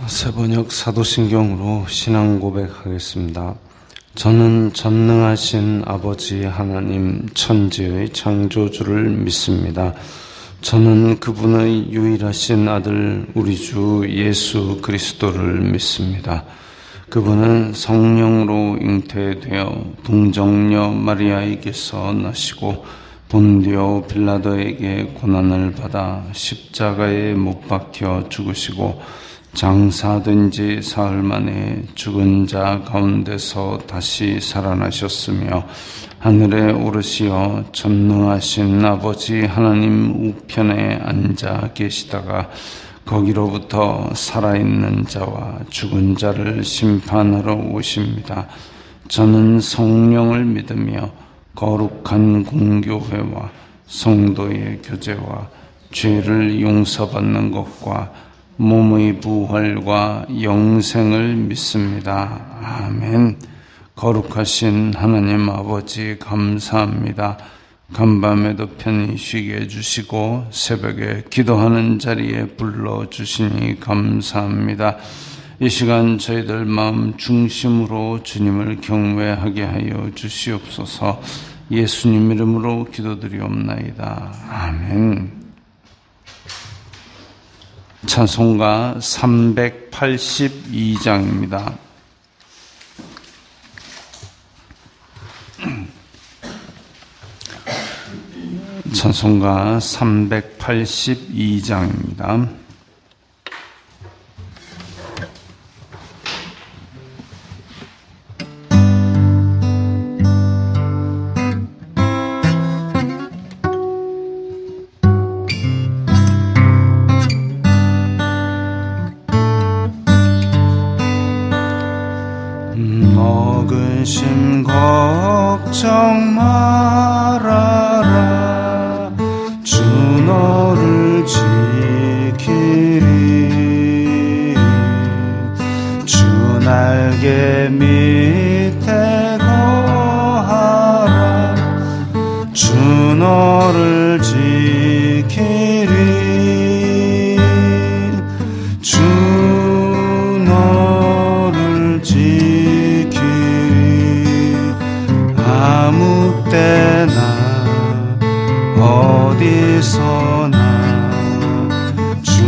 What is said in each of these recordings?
새번역 사도신경으로 신앙 고백하겠습니다. 저는 전능하신 아버지 하나님 천지의 창조주를 믿습니다. 저는 그분의 유일하신 아들 우리 주 예수 그리스도를 믿습니다. 그분은 성령으로 잉태되어 동정녀 마리아에게서 나시고 본디오 빌라도에게 고난을 받아 십자가에 못 박혀 죽으시고 장사된 지 사흘 만에 죽은 자 가운데서 다시 살아나셨으며 하늘에 오르시어 전능하신 아버지 하나님 우편에 앉아 계시다가 거기로부터 살아있는 자와 죽은 자를 심판하러 오십니다. 저는 성령을 믿으며 거룩한 공교회와 성도의 교제와 죄를 용서받는 것과 몸의 부활과 영생을 믿습니다. 아멘. 거룩하신 하나님 아버지 감사합니다. 간밤에도 편히 쉬게 해주시고 새벽에 기도하는 자리에 불러주시니 감사합니다. 이 시간 저희들 마음 중심으로 주님을 경외하게 하여 주시옵소서. 예수님 이름으로 기도드리옵나이다. 아멘. 찬송가 382장입니다. 찬송가 382장입니다. 어근심 걱정 말아라. 주 너를 지키리. 주 날개 밑에 거하라. 주 너를 지키리. 주 너를 지키리. 아무 때나 어디서나 주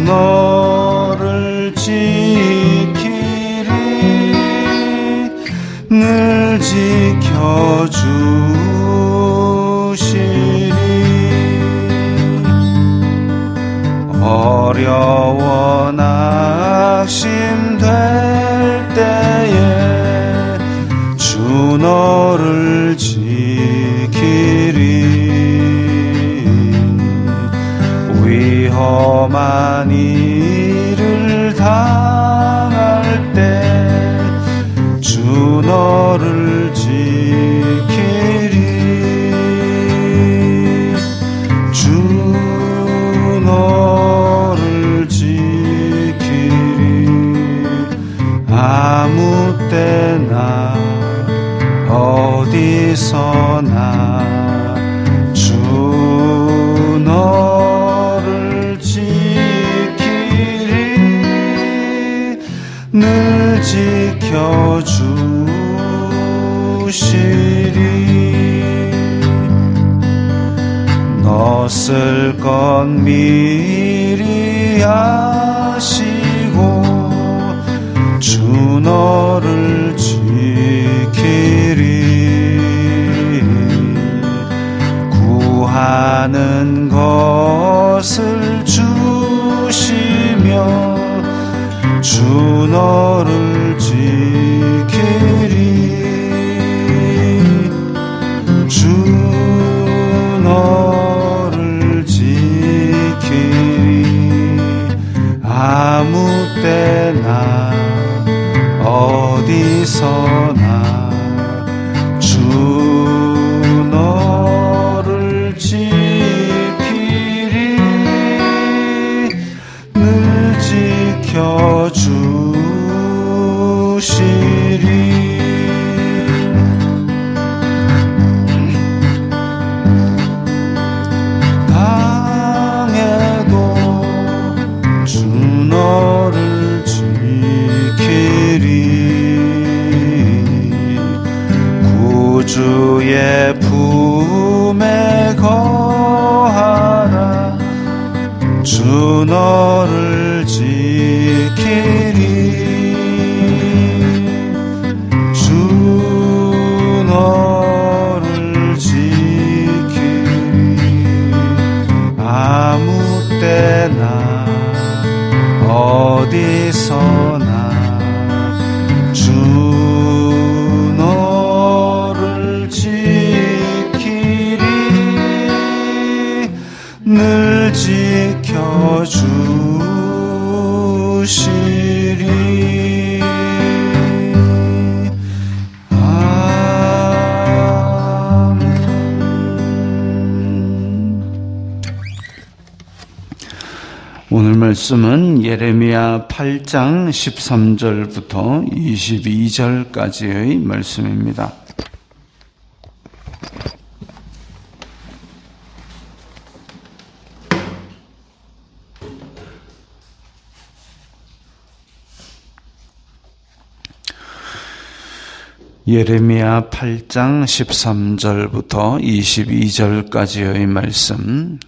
너를 지키리. 늘 지켜주시리. 어려워 낙심될 때에 주 너를 지키리. 위험한 일을 당할 때 주 너를 지키리. 주 너를 지키리. 아무 때나 어디서나 주 너를 지키리. 늘 지켜주시리. 너 쓸 것 미리 아시고 주 너를 지키리. 구하는 것을 주시며 주 너를 지키리. 주 너를 지키리. 아무 때나 어디서나 지켜주시리. 오늘 말씀은 예레미야 8장 13절부터 22절까지의 말씀입니다. 예레미야 8장 13절부터 22절까지의 말씀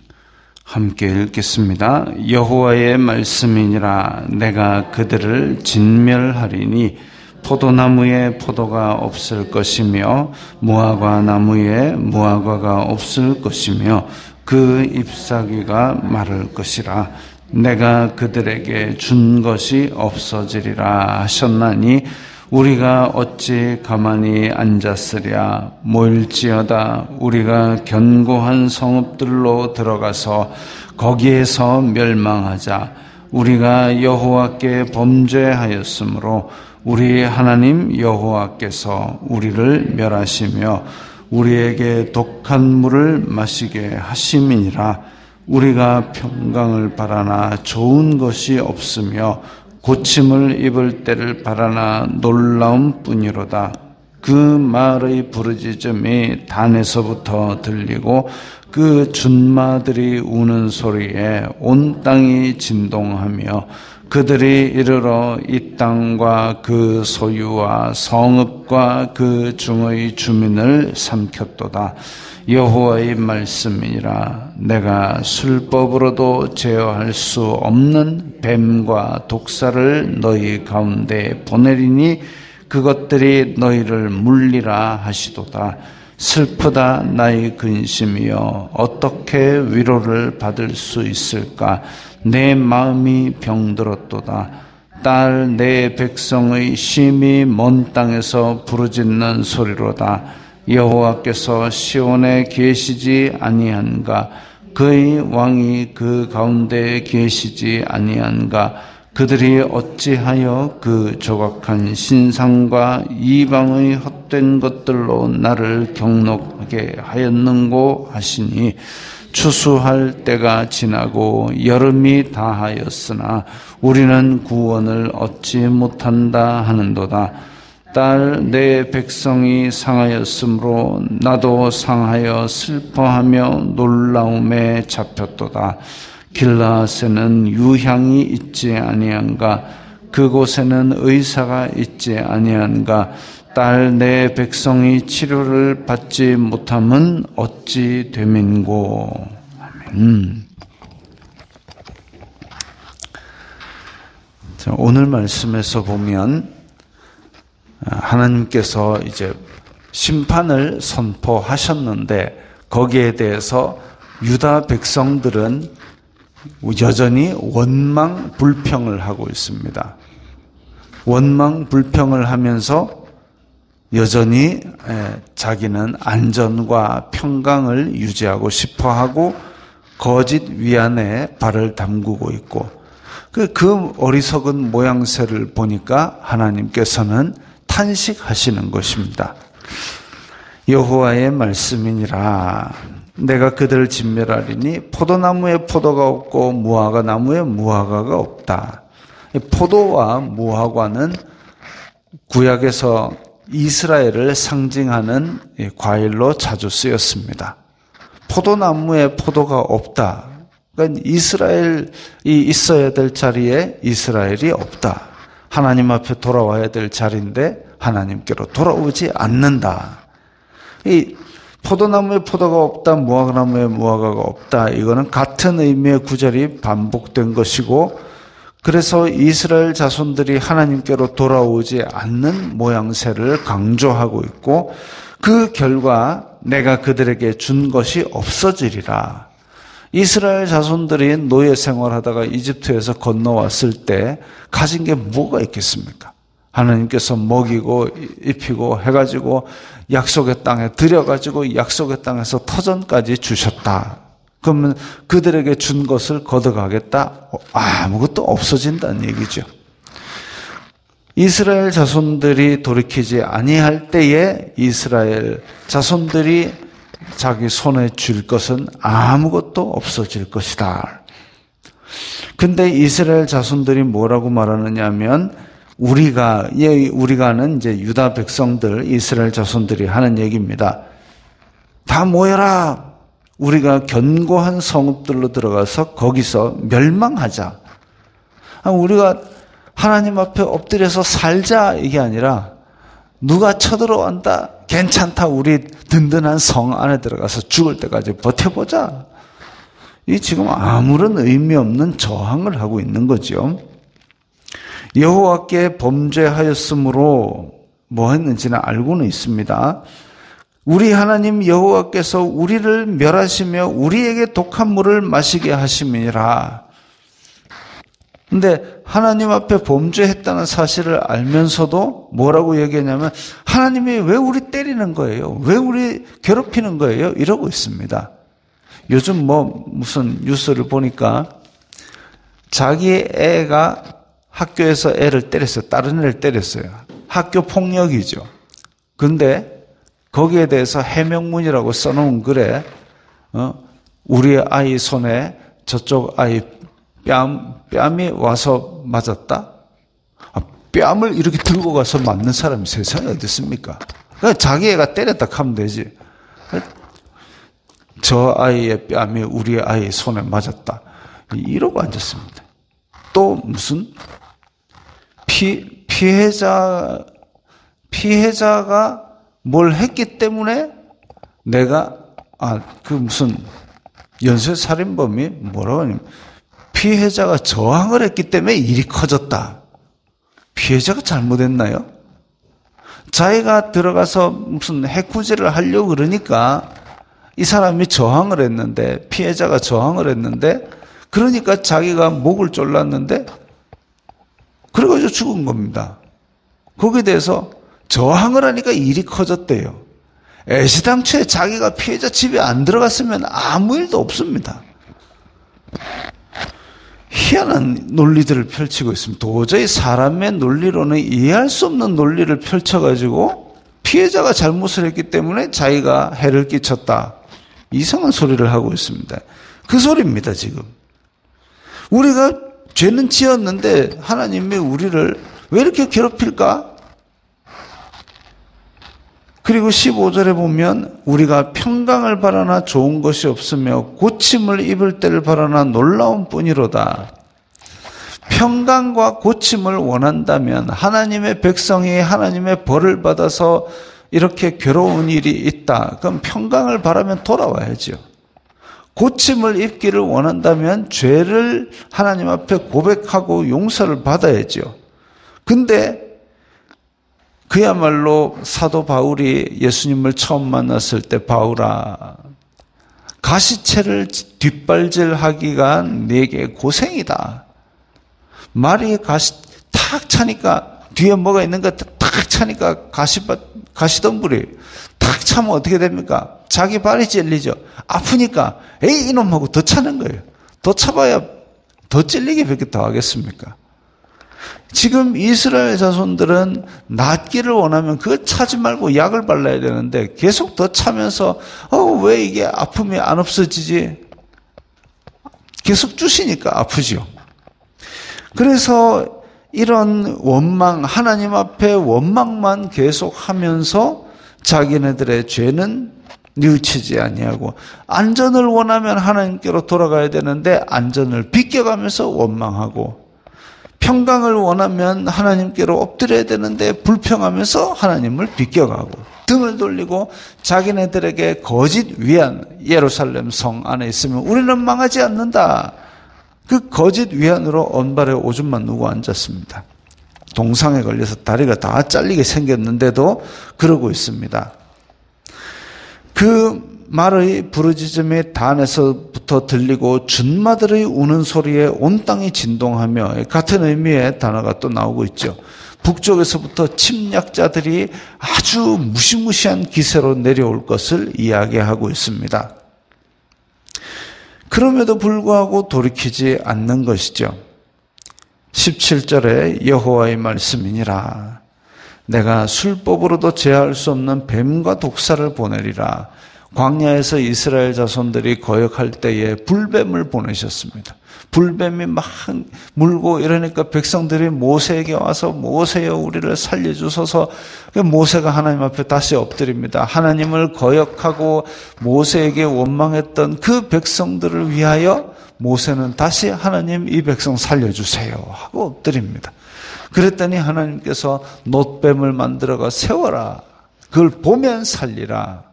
함께 읽겠습니다. 여호와의 말씀이니라. 내가 그들을 진멸하리니 포도나무에 포도가 없을 것이며 무화과 나무에 무화과가 없을 것이며 그 잎사귀가 마를 것이라. 내가 그들에게 준 것이 없어지리라 하셨나니 우리가 어찌 가만히 앉았으랴. 모일지어다 우리가 견고한 성읍들로 들어가서 거기에서 멸망하자. 우리가 여호와께 범죄하였으므로 우리 하나님 여호와께서 우리를 멸하시며 우리에게 독한 물을 마시게 하심이니라. 우리가 평강을 바라나 좋은 것이 없으며 고침을 입을 때를 바라나 놀라움 뿐이로다. 그 말의 부르짖음이 단에서부터 들리고 그 준마들이 우는 소리에 온 땅이 진동하며 그들이 이르러 이 땅과 그 소유와 성읍과 그 중의 주민을 삼켰도다. 여호와의 말씀이니라. 내가 술법으로도 제어할 수 없는 뱀과 독사를 너희 가운데 보내리니 그것들이 너희를 물리라 하시도다. 슬프다 나의 근심이여 어떻게 위로를 받을 수 있을까. 내 마음이 병들었도다. 딸 내 백성의 심히 먼 땅에서 부르짖는 소리로다. 여호와께서 시온에 계시지 아니한가. 그의 왕이 그 가운데에 계시지 아니한가. 그들이 어찌하여 그 조각한 신상과 이방의 헛된 것들로 나를 경록하게 하였는고 하시니 추수할 때가 지나고 여름이 다하였으나 우리는 구원을 얻지 못한다 하는도다. 딸 내 백성이 상하였으므로 나도 상하여 슬퍼하며 놀라움에 잡혔도다. 길라앗에는 유향이 있지 아니한가. 그곳에는 의사가 있지 아니한가. 딸 내 백성이 치료를 받지 못함은 어찌 됨인고. 아멘. 자, 오늘 말씀에서 보면 하나님께서 이제 심판을 선포하셨는데 거기에 대해서 유다 백성들은 여전히 원망 불평을 하고 있습니다. 원망 불평을 하면서 여전히 자기는 안전과 평강을 유지하고 싶어하고 거짓 위안에 발을 담그고 있고 그 어리석은 모양새를 보니까 하나님께서는 탄식하시는 것입니다. 여호와의 말씀이니라. 내가 그들을 진멸하리니 포도나무에 포도가 없고 무화과 나무에 무화과가 없다. 포도와 무화과는 구약에서 이스라엘을 상징하는 과일로 자주 쓰였습니다. 포도나무에 포도가 없다. 그러니까 이스라엘이 있어야 될 자리에 이스라엘이 없다. 하나님 앞에 돌아와야 될 자리인데 하나님께로 돌아오지 않는다. 이 포도나무에 포도가 없다, 무화과나무에 무화과가 없다. 이거는 같은 의미의 구절이 반복된 것이고 그래서 이스라엘 자손들이 하나님께로 돌아오지 않는 모양새를 강조하고 있고 그 결과 내가 그들에게 준 것이 없어지리라. 이스라엘 자손들이 노예 생활하다가 이집트에서 건너왔을 때 가진 게 뭐가 있겠습니까? 하나님께서 먹이고 입히고 해가지고 약속의 땅에 들여가지고 약속의 땅에서 터전까지 주셨다. 그러면 그들에게 준 것을 걷어가겠다? 아무것도 없어진다는 얘기죠. 이스라엘 자손들이 돌이키지 아니할 때에 이스라엘 자손들이 자기 손에 쥘 것은 아무것도 없어질 것이다. 근데 이스라엘 자손들이 뭐라고 말하느냐 하면 우리가는 이제 유다 백성들, 이스라엘 자손들이 하는 얘기입니다. 다 모여라. 우리가 견고한 성읍들로 들어가서 거기서 멸망하자. 우리가 하나님 앞에 엎드려서 살자 이게 아니라 누가 쳐들어온다. 괜찮다. 우리 든든한 성 안에 들어가서 죽을 때까지 버텨보자. 이 지금 아무런 의미 없는 저항을 하고 있는 거죠. 여호와께 범죄하였으므로 뭐 했는지는 알고는 있습니다. 우리 하나님 여호와께서 우리를 멸하시며 우리에게 독한 물을 마시게 하심이라. 근데 하나님 앞에 범죄했다는 사실을 알면서도 뭐라고 얘기하냐면 하나님이 왜 우리 때리는 거예요? 왜 우리 괴롭히는 거예요? 이러고 있습니다. 요즘 무슨 뉴스를 보니까 자기 애가 학교에서 애를 때렸어요. 다른 애를 때렸어요. 학교 폭력이죠. 근데 거기에 대해서 해명문이라고 써놓은 글에 우리 아이 손에 저쪽 아이 뺨이 와서 맞았다? 뺨을 이렇게 들고 가서 맞는 사람이 세상에 어디 있습니까? 그러니까 자기 애가 때렸다 하면 되지. 저 아이의 뺨이 우리 아이 손에 맞았다. 이러고 앉았습니다. 또 무슨 피해자가 뭘 했기 때문에 내가 무슨 연쇄살인범이 뭐라고 하냐면 피해자가 저항을 했기 때문에 일이 커졌다. 피해자가 잘못했나요? 자기가 들어가서 무슨 해코지를 하려고 그러니까 이 사람이 저항을 했는데 피해자가 저항을 했는데 그러니까 자기가 목을 졸랐는데 그래가지고 죽은 겁니다. 거기에 대해서 저항을 하니까 일이 커졌대요. 애시당초에 자기가 피해자 집에 안 들어갔으면 아무 일도 없습니다. 희한한 논리들을 펼치고 있습니다. 도저히 사람의 논리로는 이해할 수 없는 논리를 펼쳐가지고 피해자가 잘못을 했기 때문에 자기가 해를 끼쳤다. 이상한 소리를 하고 있습니다. 그 소리입니다, 지금. 우리가 죄는 지었는데 하나님이 우리를 왜 이렇게 괴롭힐까? 그리고 15절에 보면 우리가 평강을 바라나 좋은 것이 없으며 고침을 입을 때를 바라나 놀라운 뿐이로다. 평강과 고침을 원한다면 하나님의 백성이 하나님의 벌을 받아서 이렇게 괴로운 일이 있다. 그럼 평강을 바라면 돌아와야죠. 고침을 입기를 원한다면 죄를 하나님 앞에 고백하고 용서를 받아야죠. 근데 그야말로 사도 바울이 예수님을 처음 만났을 때 바울아 가시채를 뒷발질하기가 내게 고생이다. 말이 탁 차니까 뒤에 뭐가 있는가 탁 차니까 가시덤불이 탁 차면 어떻게 됩니까? 자기 발이 찔리죠. 아프니까 에이 이놈 하고 더 차는 거예요. 더 차봐야 더 찔리게 밖에 더 하겠습니까? 지금 이스라엘 자손들은 낫기를 원하면 그거 차지 말고 약을 발라야 되는데 계속 더 차면서 왜 이게 아픔이 안 없어지지? 계속 주시니까 아프죠. 그래서 이런 원망, 하나님 앞에 원망만 계속하면서 자기네들의 죄는 뉘우치지 아니하고 안전을 원하면 하나님께로 돌아가야 되는데 안전을 비껴가면서 원망하고 평강을 원하면 하나님께로 엎드려야 되는데 불평하면서 하나님을 비껴가고 등을 돌리고 자기네들에게 거짓 위안, 예루살렘 성 안에 있으면 우리는 망하지 않는다. 그 거짓 위안으로 언발에 오줌만 누고 앉았습니다. 동상에 걸려서 다리가 다 잘리게 생겼는데도 그러고 있습니다. 그 말의 부르짖음이 단에서부터 들리고 준마들의 우는 소리에 온 땅이 진동하며 같은 의미의 단어가 또 나오고 있죠. 북쪽에서부터 침략자들이 아주 무시무시한 기세로 내려올 것을 이야기하고 있습니다. 그럼에도 불구하고 돌이키지 않는 것이죠. 17절에 여호와의 말씀이니라. 내가 술법으로도 제어할 수 없는 뱀과 독사를 보내리라. 광야에서 이스라엘 자손들이 거역할 때에 불뱀을 보내셨습니다. 불뱀이 막 물고 이러니까 백성들이 모세에게 와서 모세여 우리를 살려주소서. 모세가 하나님 앞에 다시 엎드립니다. 하나님을 거역하고 모세에게 원망했던 그 백성들을 위하여 모세는 다시 하나님 이 백성 살려주세요 하고 엎드립니다. 그랬더니 하나님께서 놋뱀을 만들어가 세워라. 그걸 보면 살리라.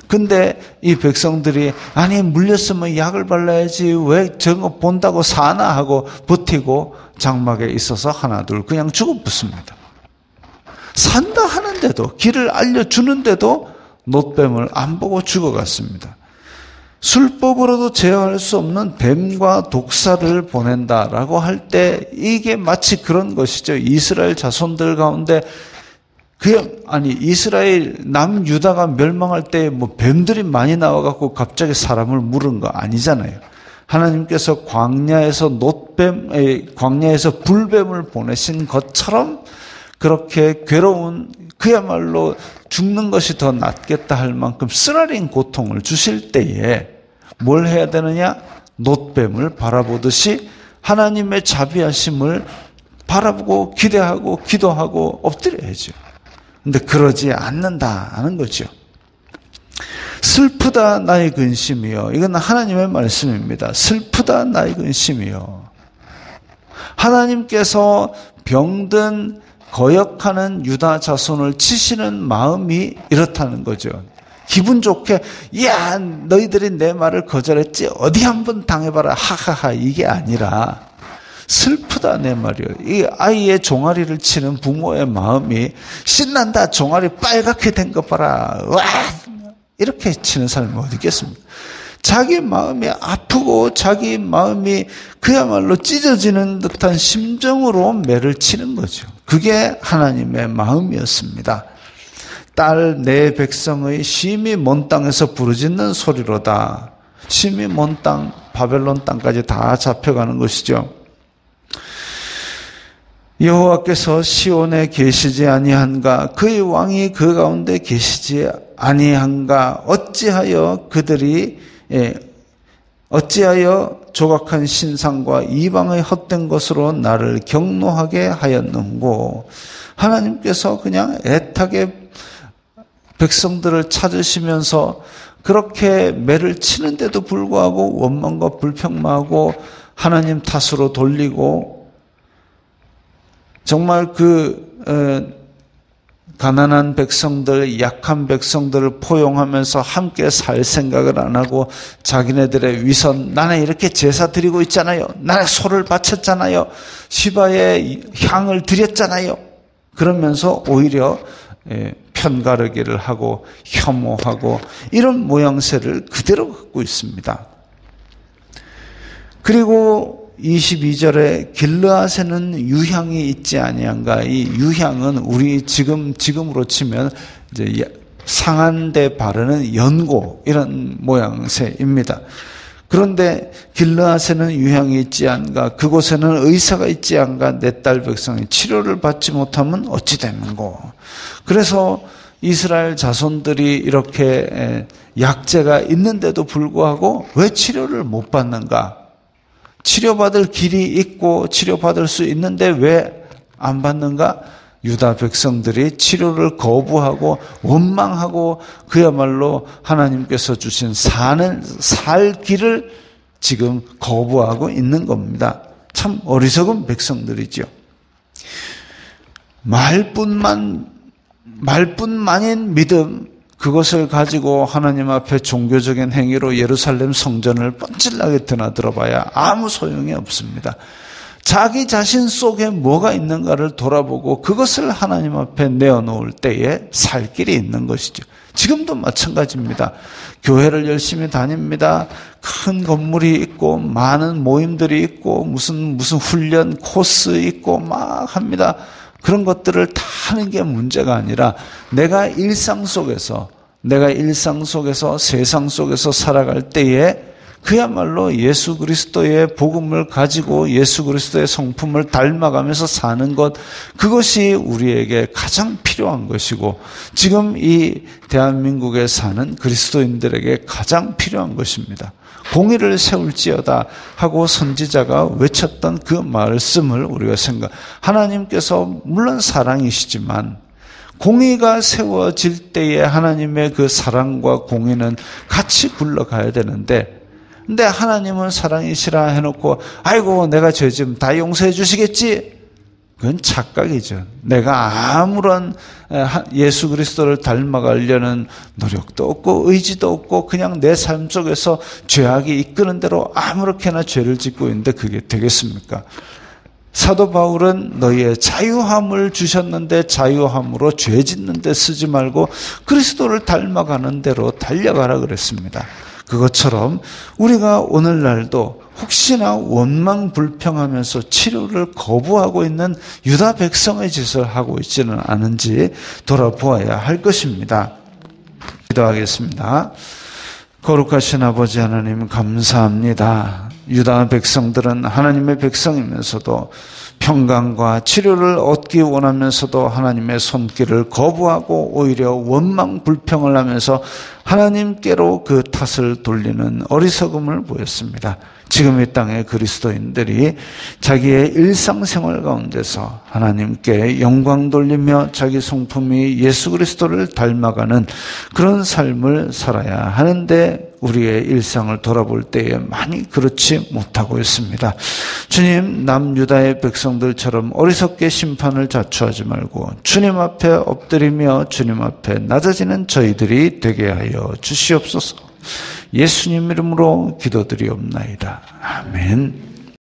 근데 이 백성들이 아니 물렸으면 약을 발라야지 왜 저거 본다고 사나 하고 버티고 장막에 있어서 하나둘 그냥 죽어붙습니다. 산다 하는데도 길을 알려주는데도 놋뱀을 안 보고 죽어갔습니다. 술법으로도 제어할 수 없는 뱀과 독사를 보낸다라고 할 때 이게 마치 그런 것이죠. 이스라엘 자손들 가운데 이스라엘 남유다가 멸망할 때 뭐 뱀들이 많이 나와갖고 갑자기 사람을 물은 거 아니잖아요. 하나님께서 광야에서 광야에서 불뱀을 보내신 것처럼 그렇게 괴로운 그야말로 죽는 것이 더 낫겠다 할 만큼 쓰라린 고통을 주실 때에 뭘 해야 되느냐? 놋뱀을 바라보듯이 하나님의 자비하심을 바라보고 기대하고 기도하고 엎드려야죠. 근데 그러지 않는다는 거죠. 슬프다 나의 근심이요. 이건 하나님의 말씀입니다. 슬프다 나의 근심이요. 하나님께서 병든 거역하는 유다 자손을 치시는 마음이 이렇다는 거죠. 기분 좋게 야 너희들이 내 말을 거절했지 어디 한번 당해봐라 하하하 이게 아니라 슬프다 내 말이요. 이 아이의 종아리를 치는 부모의 마음이 신난다 종아리 빨갛게 된 거 봐라 와 이렇게 치는 사람이 어디 있겠습니까? 자기 마음이 아프고 자기 마음이 그야말로 찢어지는 듯한 심정으로 매를 치는 거죠. 그게 하나님의 마음이었습니다. 딸 내 백성의 심히 먼 땅에서 부르짖는 소리로다. 심히 먼 땅 바벨론 땅까지 다 잡혀가는 것이죠. 여호와께서 시온에 계시지 아니한가? 그의 왕이 그 가운데 계시지 아니한가? 어찌하여 조각한 신상과 이방의 헛된 것으로 나를 경노하게 하였는고? 하나님께서 그냥 애타게 백성들을 찾으시면서 그렇게 매를 치는데도 불구하고 원망과 불평하고 하나님 탓으로 돌리고 정말 가난한 백성들, 약한 백성들을 포용하면서 함께 살 생각을 안 하고 자기네들의 위선, 나는 이렇게 제사 드리고 있잖아요. 나는 소를 바쳤잖아요. 시바에 향을 드렸잖아요. 그러면서 오히려 편가르기를 하고 혐오하고 이런 모양새를 그대로 갖고 있습니다. 그리고 22절에 길르앗에는 유향이 있지 아니한가? 이 유향은 우리 지금으로 치면 이제 상한 데 바르는 연고 이런 모양새입니다. 그런데 길르앗에는 유향이 있지 않가? 그곳에는 의사가 있지 않가? 내 딸 백성이 치료를 받지 못하면 어찌 되는고? 그래서 이스라엘 자손들이 이렇게 약재가 있는데도 불구하고 왜 치료를 못 받는가? 치료받을 길이 있고 치료받을 수 있는데 왜 안 받는가? 유다 백성들이 치료를 거부하고 원망하고 그야말로 하나님께서 주신 살 길을 지금 거부하고 있는 겁니다. 참 어리석은 백성들이죠. 말뿐만인 믿음, 그것을 가지고 하나님 앞에 종교적인 행위로 예루살렘 성전을 뻔질나게 드나들어봐야 아무 소용이 없습니다. 자기 자신 속에 뭐가 있는가를 돌아보고 그것을 하나님 앞에 내어놓을 때에 살 길이 있는 것이죠. 지금도 마찬가지입니다. 교회를 열심히 다닙니다. 큰 건물이 있고 많은 모임들이 있고 무슨 훈련 코스 있고 막 합니다. 그런 것들을 다 하는 게 문제가 아니라 내가 일상 속에서 세상 속에서 살아갈 때에 그야말로 예수 그리스도의 복음을 가지고 예수 그리스도의 성품을 닮아가면서 사는 것, 그것이 우리에게 가장 필요한 것이고 지금 이 대한민국에 사는 그리스도인들에게 가장 필요한 것입니다. 공의를 세울지어다 하고 선지자가 외쳤던 그 말씀을 우리가 하나님께서 물론 사랑이시지만 공의가 세워질 때에 하나님의 그 사랑과 공의는 같이 굴러가야 되는데, 근데 하나님은 사랑이시라 해놓고 아이고 내가 죄 지금 다 용서해 주시겠지? 그건 착각이죠. 내가 아무런 예수 그리스도를 닮아가려는 노력도 없고 의지도 없고 그냥 내 삶 속에서 죄악이 이끄는 대로 아무렇게나 죄를 짓고 있는데 그게 되겠습니까? 사도 바울은 너희의 자유함을 주셨는데 자유함으로 죄 짓는 데 쓰지 말고 그리스도를 닮아가는 대로 달려가라 그랬습니다. 그것처럼 우리가 오늘날도 혹시나 원망불평하면서 치료를 거부하고 있는 유다 백성의 짓을 하고 있지는 않은지 돌아보아야 할 것입니다. 기도하겠습니다. 거룩하신 아버지 하나님 감사합니다. 유다 백성들은 하나님의 백성이면서도 평강과 치료를 얻기 원하면서도 하나님의 손길을 거부하고 오히려 원망불평을 하면서 하나님께로 그 탓을 돌리는 어리석음을 보였습니다. 지금 이 땅의 그리스도인들이 자기의 일상생활 가운데서 하나님께 영광 돌리며 자기 성품이 예수 그리스도를 닮아가는 그런 삶을 살아야 하는데 우리의 일상을 돌아볼 때에 많이 그렇지 못하고 있습니다. 주님, 남유다의 백성들처럼 어리석게 심판을 자초하지 말고 주님 앞에 엎드리며 주님 앞에 낮아지는 저희들이 되게 하여 주시옵소서. 예수님 이름으로 기도드리옵나이다. 아멘.